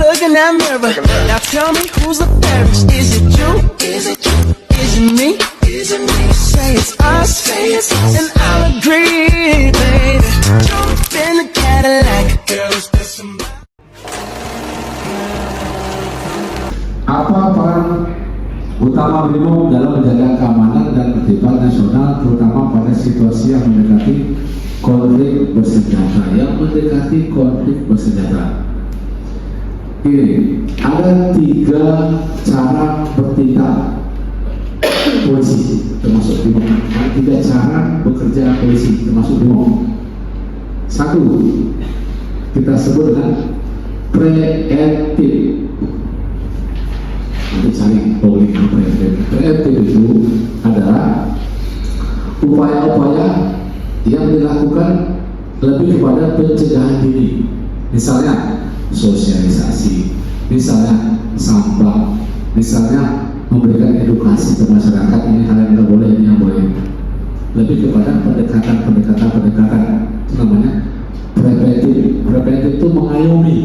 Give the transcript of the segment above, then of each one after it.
look in that mirror. Now tell me who's the fairest? Is it you? Is it you? Is it me? Is it me? Say it's us, and I'll agree, baby. Jump in the Cadillac, girl, let's put some. Apa peran utama BRIMOB dalam menjaga keamanan dan ketertiban nasional, terutama pada situasi yang mendekati konflik bersenjata? Ini ada 3 cara bertindak polisi termasuk BRIMOB. 3 cara bekerja polisi termasuk BRIMOB. 1, kita sebut dengan preemptif. Untuk saling polling preemptif itu adalah upaya-upaya yang dilakukan lebih kepada pencegahan dini, misalnya sosialisasi, misalnya sampah, misalnya memberikan edukasi ke masyarakat, ini hal yang tidak boleh, ini yang boleh. Lebih kepada pendekatan itu namanya preventif. Preventif itu mengayomi,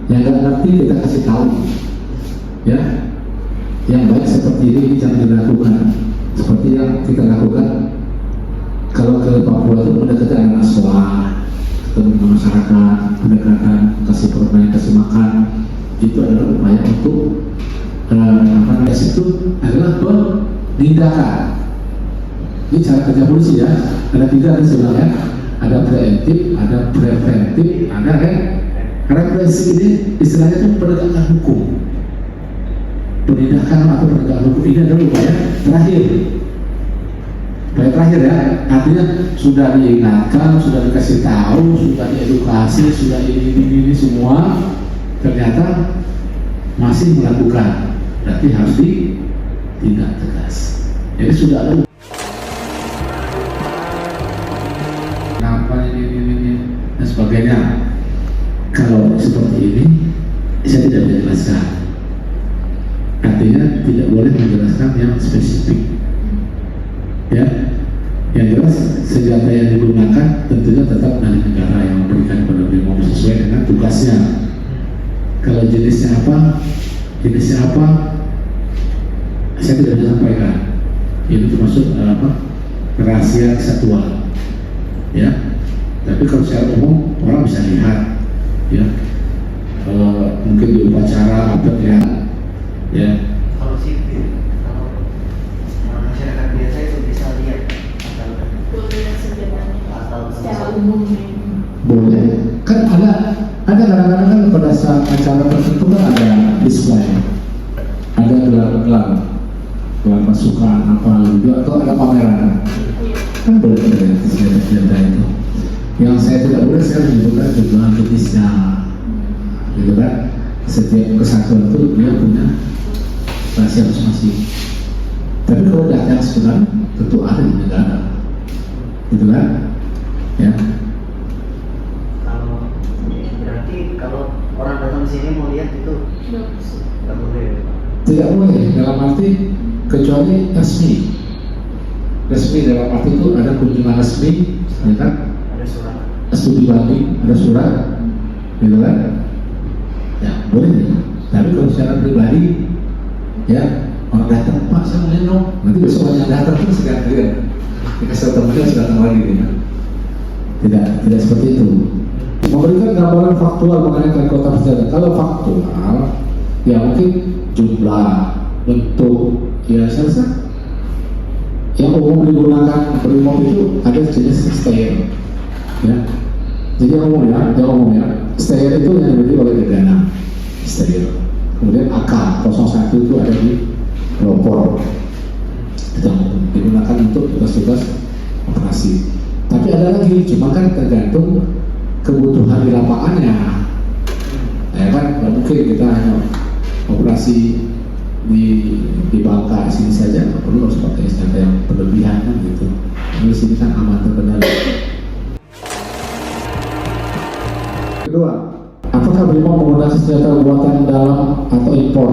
yang nggak ngerti kita kasih tahu, ya. Yang baik seperti ini jangan dilakukan, seperti yang kita lakukan kalau ke Papua itu mendekati anak sekolah, ketemu dengan masyarakat, pendekatan, kasih permen, kasih makan, itu adalah upaya untuk itu adalah penindakan. Ini cara kerja polisi ya, ada 3 sebenarnya, ada preemptif, ada preventif, ada represi. Ini istilahnya itu penegakan hukum. Penindakan atau penegakan hukum ini adalah upaya terakhir ya, artinya sudah diingatkan, sudah dikasih tahu, sudah diedukasi, sudah ini semua, ternyata masih melakukan, berarti harus ditindak tegas. Jadi sudah ada kenapa ini dan sebagainya. Kalau seperti ini saya tidak bisa jelaskan. Artinya tidak boleh menjelaskan yang spesifik, ya. Yang jelas senjata yang digunakan tentunya tetap dari negara yang memberikan kepada BRIMOB sesuai dengan tugasnya. Kalau jenisnya apa, saya tidak bisa sampaikan. Ini termasuk rahasia kesatuan, ya. Tapi kalau secara umum orang bisa lihat, ya. Mungkin di upacara apa ya. Kalau sipil, kalau masyarakat biasa itu bisa lihat asal secara umum. Boleh. Kan ada kadang-kadang kan pada saat acara tertentu kan ada display, ada gelar pasukan apa juga, atau ada pameran. Kan boleh ada senjata itu. Yang saya tidak boleh, saya menyebutkan jumlah jenisnya, gitu kan. Setiap kesatuan itu dia punya rahasia masing-masing. Tapi kalau data yang sebenarnya tentu ada di negara, gitu kan? Ya. Kalau berarti kalau orang datang ke sini mau lihat itu nggak boleh. Tidak boleh dalam arti kecuali resmi dalam arti itu ada kunjungan resmi, ya kan? Ada surat. Studi banding, ada surat, gitu kan? Ya boleh. Tapi kalau secara pribadi, ya orang datang, Pak saya mau lihat dong, nanti besok yang datang itu sekarang dia dikasih temannya sudah datang lagi, gitu. Tidak seperti itu. Memberikan gambaran faktual mengenai kekuatan senjata. Kalau faktual, ya mungkin jumlah, bentuk, ya saya rasa yang umum digunakan BRIMOB itu ada jenis steyr, ya. Jadi yang umum ya, steyr itu yang dimiliki oleh Gegana, steyr. Kemudian AK-01 itu ada di pelopor, itu digunakan untuk tugas-tugas operasi. Tapi ada lagi, cuma kan tergantung kebutuhan di lapangannya. Ya kan, nggak mungkin kita hanya operasi di Bangka sini saja, nggak perlu harus pakai senjata yang berlebihan kan gitu. Di sini kan aman terkendali. Kedua, apakah BRIMOB menggunakan senjata buatan dalam atau impor?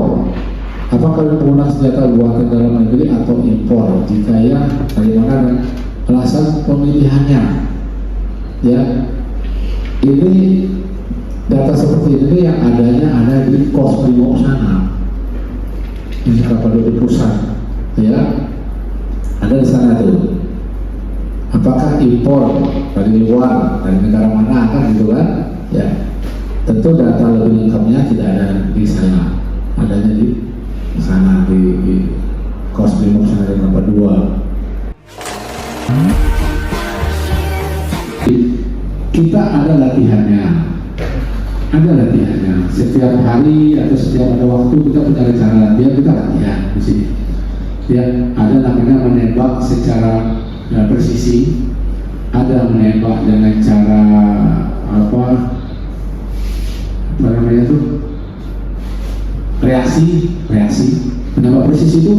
Apakah menggunakan senjata buatan dalam negeri atau impor? Jika ya, bagaimana alasan pemilihannya? Ya, ini Data seperti ini yang adanya ada di Kostrimob sana, ini Kapolda Pusat, ya, ada di sana tuh. Apakah impor dari luar, dari negara mana kan gitu kan? Ya, tentu data lebih lengkapnya tidak ada di sana, adanya di sana di Kostrimob sana di Kelapa II. Kita ada latihannya. Setiap hari atau setiap ada waktu kita punya rencana latihan, kita latihan di sini. Ya, ada namanya menembak secara presisi, ada menembak dengan cara apa namanya itu reaksi. Menembak presisi itu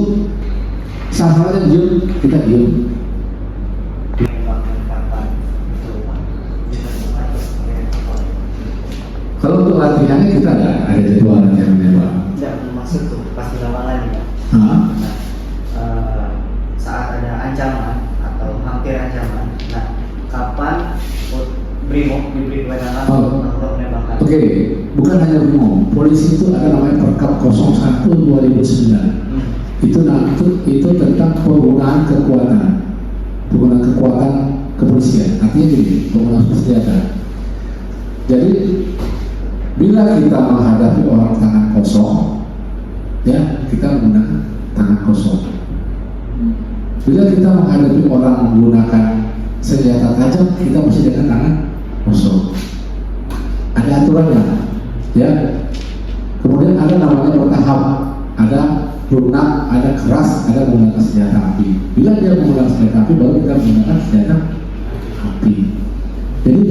sasarannya diem, kita diem. Kalau untuk latihannya kita ada jadwal latihan menembak. Tidak maksud tuh pas di lapangan ya. Saat ada ancaman atau hampir ancaman, nah kapan Brimob diberi kewenangan untuk menembakkan? Oke, bukan hanya Brimob, polisi itu ada namanya Perkap 01/2009. Itu tentang penggunaan kekuatan kepolisian. Artinya gini, penggunaan senjata. Jadi bila kita menghadapi orang tangan kosong, ya kita menggunakan tangan kosong. Bila kita menghadapi orang menggunakan senjata tajam, kita mesti dengan tangan kosong. Ada aturannya, ya. Kemudian ada namanya bertahap, ada lunak, ada keras, ada menggunakan senjata api. Bila dia menggunakan senjata api, baru kita menggunakan senjata api. Jadi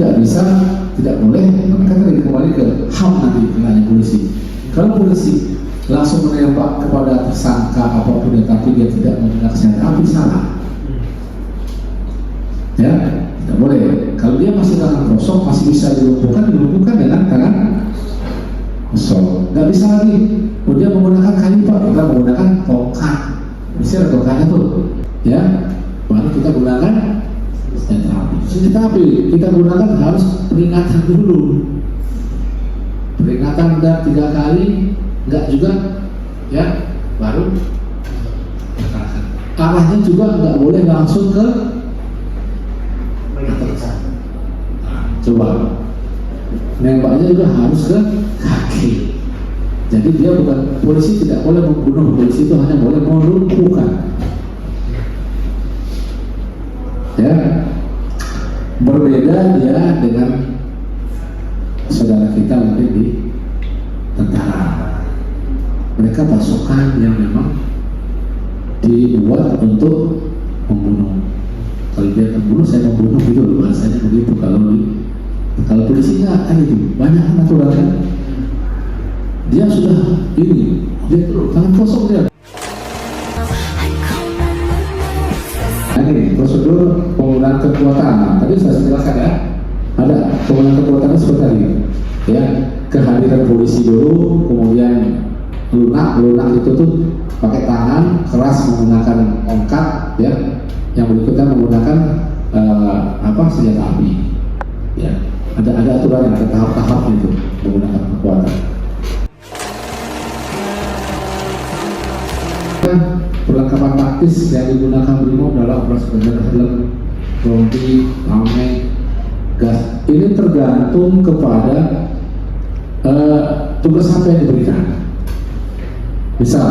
tidak boleh, maka tadi kembali ke HAM nanti nanya polisi. Kalau polisi langsung menembak kepada tersangka apapun ya, tapi dia tidak menggunakan senjata api, salah. Ya, tidak boleh. Kalau dia masih tangan kosong, masih bisa dilumpuhkan dengan tangan kosong. Nggak bisa lagi. Dia menggunakan kayu, Pak, kita menggunakan tongkat. Bisa ada tongkatnya tuh, ya. Baru kita gunakan senjata api kita gunakan harus peringatan dulu. Peringatan dan 3 kali, enggak juga, ya, baru arahnya juga enggak boleh langsung ke coba. Nembaknya juga harus ke kaki. Jadi dia bukan, polisi tidak boleh membunuh, polisi itu hanya boleh melumpuhkan. Ya, berbeda dia dengan saudara kita mungkin di tentara. Mereka pasukan yang memang dibuat untuk membunuh. Kalau dia membunuh, saya membunuh, gitu loh bahasanya begitu. Kalau polisi nggak kan itu banyak aturan. Dia sudah ini, dia tuh tangan kosong dia. Ini prosedur penggunaan kekuatan. Nah, tadi saya jelaskan ya, ada penggunaan kekuatan seperti tadi, ya, kehadiran polisi dulu, kemudian lunak itu tuh pakai tangan, keras menggunakan tongkat, ya, yang berikutnya menggunakan senjata api, ya, ada aturan, ada tahap-tahap itu menggunakan kekuatan. Perlengkapan taktis yang digunakan Brimob dalam operasi penjagaan helm, rompi, tameng, gas. Ini tergantung kepada tugas apa yang diberikan. Misal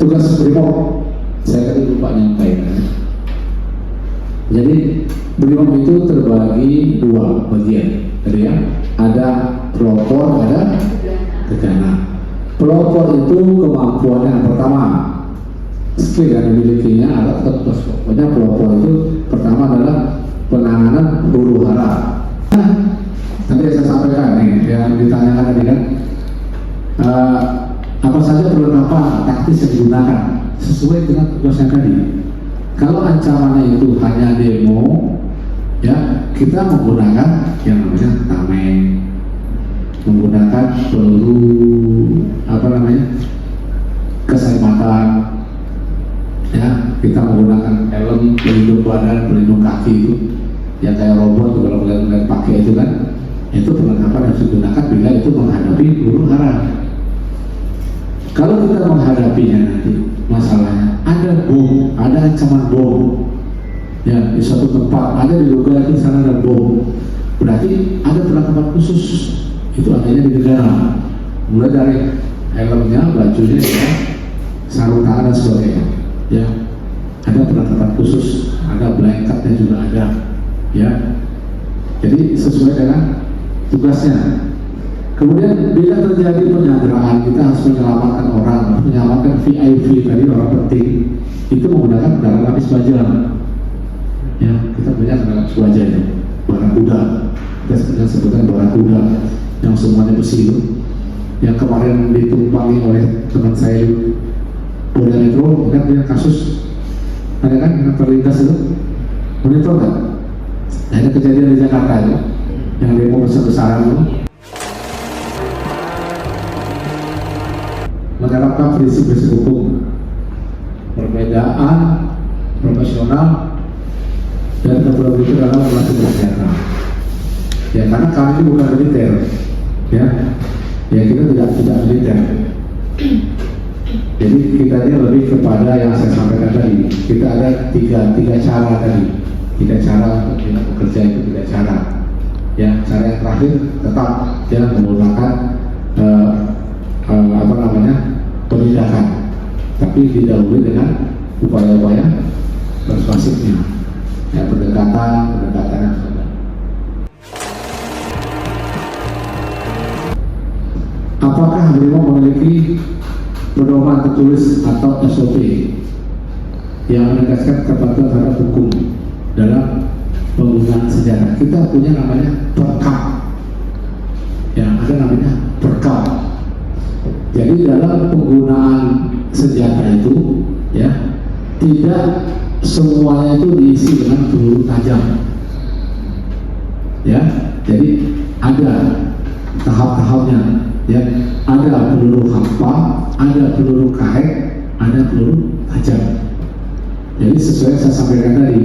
tugas Brimob, saya tadi lupa nyampaikan. Jadi Brimob itu terbagi 2 bagian. Jadi ya, ada pelopor, ada gegana. Pelopor itu kemampuan yang pertama, skill yang dimilikinya adalah terus. Pokoknya pelopor itu pertama adalah penanganan huru hara. Nanti saya sampaikan nih yang ditanyakan tadi kan, apa saja perlengkapan taktis yang digunakan sesuai dengan tugasnya tadi. Kalau ancamannya itu hanya demo, ya kita menggunakan yang namanya tameng, menggunakan peluru keselamatan, ya, kita menggunakan helm pelindung badan, pelindung kaki itu yang kayak robot kalau kalian pakai itu kan, Itu perlengkapan yang digunakan bila itu menghadapi huru hara. Kalau kita menghadapinya nanti masalahnya ada bom, ada ancaman bom, ya di suatu tempat ada diduga itu sana ada bom, berarti ada perlengkapan khusus itu adanya di negara, mulai dari helmnya, bajunya, ya, sarung tangan dan sebagainya, ya ada perlengkapan khusus, ada blanketnya juga ada, ya jadi sesuai dengan tugasnya. Kemudian bila terjadi penyanderaan, kita harus menyelamatkan orang, menyelamatkan VIP tadi, orang penting, itu menggunakan kendaraan lapis baja. Ya, kita punya kendaraan lapis baja itu, barakuda. Kita sebutkan barakuda yang semuanya besi itu. Yang kemarin ditumpangi oleh teman saya di Polda Metro, kan punya kasus, ada kan yang terlintas itu, monitor kan? Ada kejadian di Jakarta itu, yang demo besar-besaran itu. Menerapkan prinsip-prinsip hukum, perbedaan profesional dan keberlanjutan dalam relasi bersenjata. Ya karena kami ini bukan militer, ya kita tidak militer. Jadi kita ini lebih kepada yang saya sampaikan tadi. Kita ada tiga cara tadi, tiga cara untuk kita bekerja itu tiga cara. Ya cara yang terakhir tetap ya menggunakan penindakan, tapi didahului dengan upaya-upaya persuasifnya, ya pendekatan yang sudah. Apakah Brimob memiliki pedoman tertulis atau SOP yang menegaskan kepatuhan terhadap hukum dalam penggunaan senjata? Kita punya namanya perkap, yang ada namanya perkap. Jadi dalam penggunaan senjata itu, ya tidak semuanya itu diisi dengan peluru tajam, ya. Jadi ada tahap-tahapnya, ya. Ada peluru hampa, ada peluru karet, ada peluru tajam. Jadi sesuai yang saya sampaikan tadi,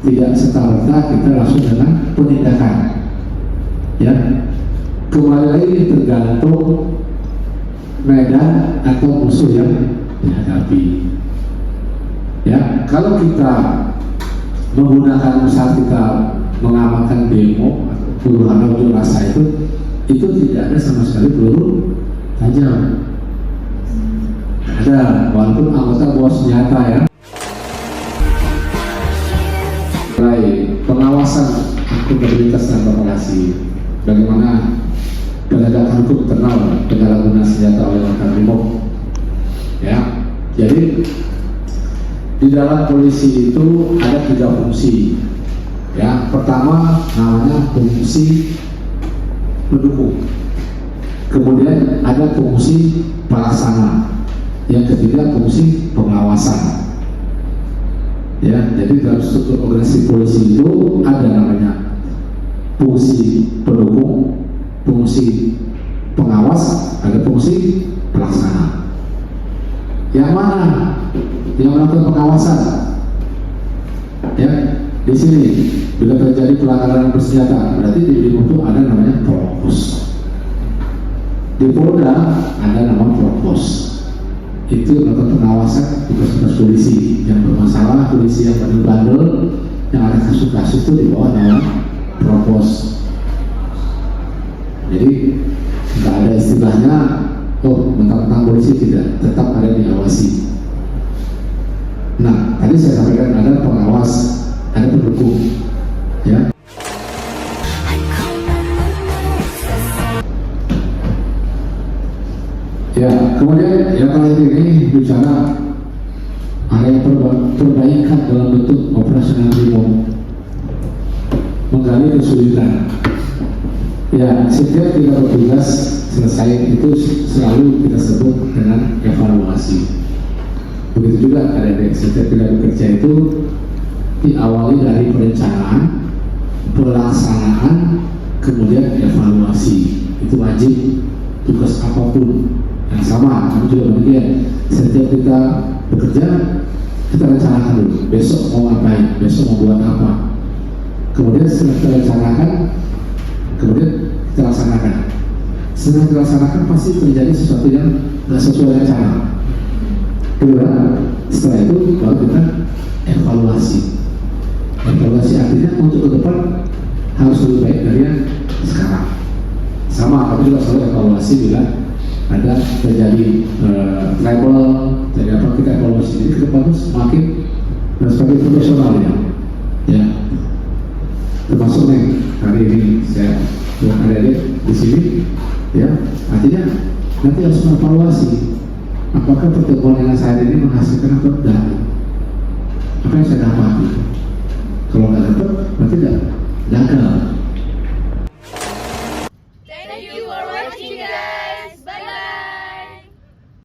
tidak serta-merta kita langsung dengan penindakan, ya. Kembali lagi tergantung medan atau musuh yang dihadapi. Ya, kalau kita menggunakan, misal kita mengamankan demo atau huru hara unjuk rasa itu tidak ada sama sekali peluru tajam. Ada, walaupun anggota bawa senjata, ya. Baik, pengawasan akuntabilitas dan operasi. Bagaimana penegakan hukum internal penyalahgunaan senjata oleh Brimob, ya. Jadi di dalam polisi itu ada 3 fungsi, ya. Pertama namanya fungsi pendukung, kemudian ada fungsi pelaksana, yang ketiga fungsi pengawasan, ya. Jadi dalam struktur organisasi polisi itu ada namanya fungsi pendukung, fungsi pengawas, ada fungsi pelaksana. Yang mana yang melakukan pengawasan? Ya, di sini bila terjadi pelanggaran bersenjata, berarti di Brimob itu ada namanya Propos. Di Polda ada nama Propos. Itu melakukan pengawasan tugas-tugas polisi yang bermasalah, polisi yang bandel, yang ada kasus-kasus itu di bawah nama Propos. Jadi nggak ada istilahnya, oh mentang-mentang polisi, tidak, tetap ada diawasi. Nah, tadi saya sampaikan ada pengawas, ada pendukung, ya. Ya, kemudian yang terakhir ini bicara area perbaikan dalam bentuk operasional Brimob, menggali kesulitan. Ya, setiap kita bertugas selesai itu selalu kita sebut dengan evaluasi. Begitu juga ada setiap kita bekerja itu diawali dari perencanaan, pelaksanaan, kemudian evaluasi. Itu wajib tugas apapun yang sama. Kami juga demikian. Setiap kita bekerja, kita rencanakan dulu. Besok mau ngapain? Besok mau buat apa? Kemudian setelah kita rencanakan, kemudian kita laksanakan. Setelah dilaksanakan pasti terjadi sesuatu yang nggak sesuai rencana. Kedua, setelah itu baru kita evaluasi. Evaluasi artinya untuk ke depan harus lebih baik dari yang sekarang. Sama, kami juga selalu evaluasi bila ada terjadi trouble, terjadi apa, kita evaluasi. Jadi ke depan semakin sebagai profesionalnya, ya. Termasuk nih hari ini saya ada di sini, ya. Artinya nanti harus mengevaluasi apakah pertemuan yang saya ini menghasilkan atau tidak, apa yang saya dapati. Kalau nggak dapat, berarti gagal.